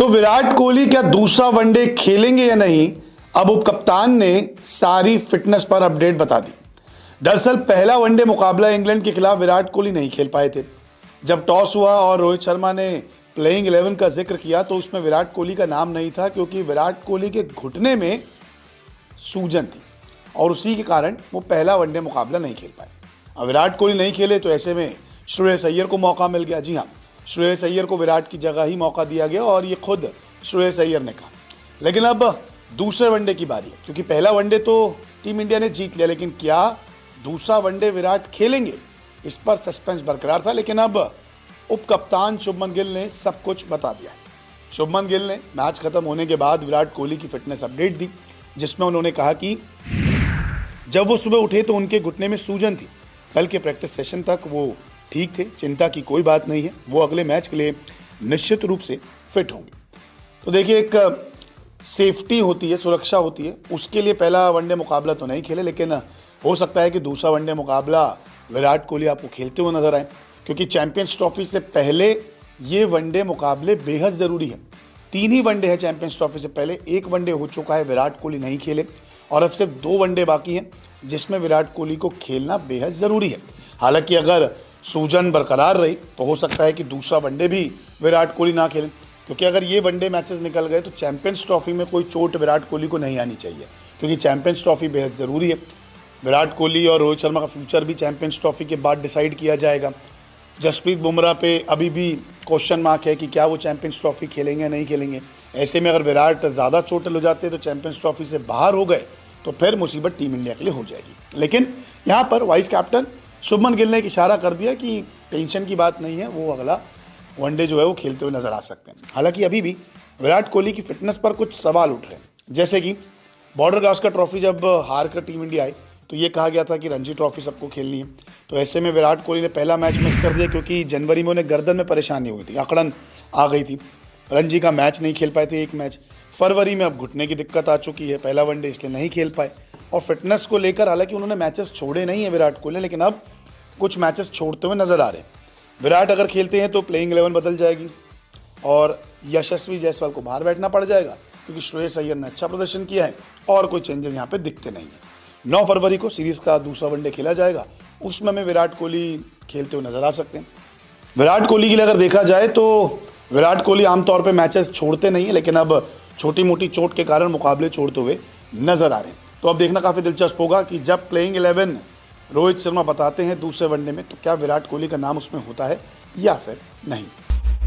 तो विराट कोहली क्या दूसरा वनडे खेलेंगे या नहीं, अब उप कप्तान ने सारी फिटनेस पर अपडेट बता दी। दरअसल पहला वनडे मुकाबला इंग्लैंड के खिलाफ विराट कोहली नहीं खेल पाए थे। जब टॉस हुआ और रोहित शर्मा ने प्लेइंग 11 का जिक्र किया तो उसमें विराट कोहली का नाम नहीं था, क्योंकि विराट कोहली के घुटने में सूजन थी और उसी के कारण वो पहला वनडे मुकाबला नहीं खेल पाए। अब विराट कोहली नहीं खेले तो ऐसे में श्रेयस अय्यर को मौका मिल गया। जी हाँ, श्रेयस अय्यर को विराट की जगह ही मौका दिया गया और ये खुद श्रेयस अय्यर ने कहा। लेकिन अब दूसरे वनडे की बारी है, क्योंकि पहला वनडे तो टीम इंडिया ने जीत लिया, लेकिन क्या दूसरा वनडे विराट खेलेंगे, इस पर सस्पेंस बरकरार था। लेकिन अब उप कप्तान शुभमन गिल ने सब कुछ बता दिया है। शुभमन गिल ने मैच खत्म होने के बाद विराट कोहली की फिटनेस अपडेट दी, जिसमें उन्होंने कहा कि जब वो सुबह उठे तो उनके घुटने में सूजन थी। कल के प्रैक्टिस सेशन तक वो ठीक थे, चिंता की कोई बात नहीं है, वो अगले मैच के लिए निश्चित रूप से फिट होंगे। तो देखिए, एक सेफ्टी होती है, सुरक्षा होती है, उसके लिए पहला वनडे मुकाबला तो नहीं खेले, लेकिन हो सकता है कि दूसरा वनडे मुकाबला विराट कोहली आपको खेलते हुए नजर आए, क्योंकि चैंपियंस ट्रॉफी से पहले ये वनडे मुकाबले बेहद ज़रूरी है। 3 ही वनडे है चैंपियंस ट्रॉफी से पहले, 1 वनडे हो चुका है, विराट कोहली नहीं खेले और अब सिर्फ 2 वनडे बाकी हैं, जिसमें विराट कोहली को खेलना बेहद ज़रूरी है। हालांकि अगर सूजन बरकरार रही तो हो सकता है कि दूसरा वनडे भी विराट कोहली ना खेलें, क्योंकि अगर ये वनडे मैचेस निकल गए तो चैंपियंस ट्रॉफी में कोई चोट विराट कोहली को नहीं आनी चाहिए, क्योंकि चैंपियंस ट्रॉफी बेहद ज़रूरी है। विराट कोहली और रोहित शर्मा का फ्यूचर भी चैंपियंस ट्रॉफी के बाद डिसाइड किया जाएगा। जसप्रीत बुमराह पे अभी भी क्वेश्चन मार्क है कि क्या वो चैंपियंस ट्रॉफी खेलेंगे या नहीं खेलेंगे। ऐसे में अगर विराट ज़्यादा चोटिल हो जाते तो चैंपियंस ट्रॉफी से बाहर हो गए तो फिर मुसीबत टीम इंडिया के लिए हो जाएगी। लेकिन यहाँ पर वाइस कैप्टन शुभमन गिल ने एक इशारा कर दिया कि टेंशन की बात नहीं है, वो अगला वनडे जो है वो खेलते हुए नजर आ सकते हैं। हालांकि अभी भी विराट कोहली की फिटनेस पर कुछ सवाल उठ रहे हैं, जैसे कि बॉर्डर गावस्कर ट्रॉफी जब हार कर टीम इंडिया आई तो ये कहा गया था कि रणजी ट्रॉफी सबको खेलनी है। तो ऐसे में विराट कोहली ने पहला मैच मिस कर दिया, क्योंकि जनवरी में उन्हें गर्दन में परेशानी हुई थी, अकड़न आ गई थी, रणजी का मैच नहीं खेल पाए थे 1 मैच। फरवरी में अब घुटने की दिक्कत आ चुकी है, पहला वनडे इसलिए नहीं खेल पाए। और फिटनेस को लेकर हालांकि उन्होंने मैचेस छोड़े नहीं है विराट कोहली, लेकिन अब कुछ मैचेस छोड़ते हुए नजर आ रहे हैं। विराट अगर खेलते हैं तो प्लेइंग 11 बदल जाएगी और यशस्वी जायसवाल को बाहर बैठना पड़ जाएगा, क्योंकि श्रेयस अय्यर ने अच्छा प्रदर्शन किया है और कोई चेंजेस यहाँ पे दिखते नहीं है। 9 फरवरी को सीरीज का दूसरा वनडे खेला जाएगा, उसमें हमें विराट कोहली खेलते हुए नजर आ सकते हैं। विराट कोहली के लिए अगर देखा जाए तो विराट कोहली आमतौर पर मैचेस छोड़ते नहीं है, लेकिन अब छोटी मोटी चोट के कारण मुकाबले छोड़ते हुए नजर आ रहे हैं। तो अब देखना काफ़ी दिलचस्प होगा कि जब प्लेइंग 11 रोहित शर्मा बताते हैं दूसरे वनडे में, तो क्या विराट कोहली का नाम उसमें होता है या फिर नहीं।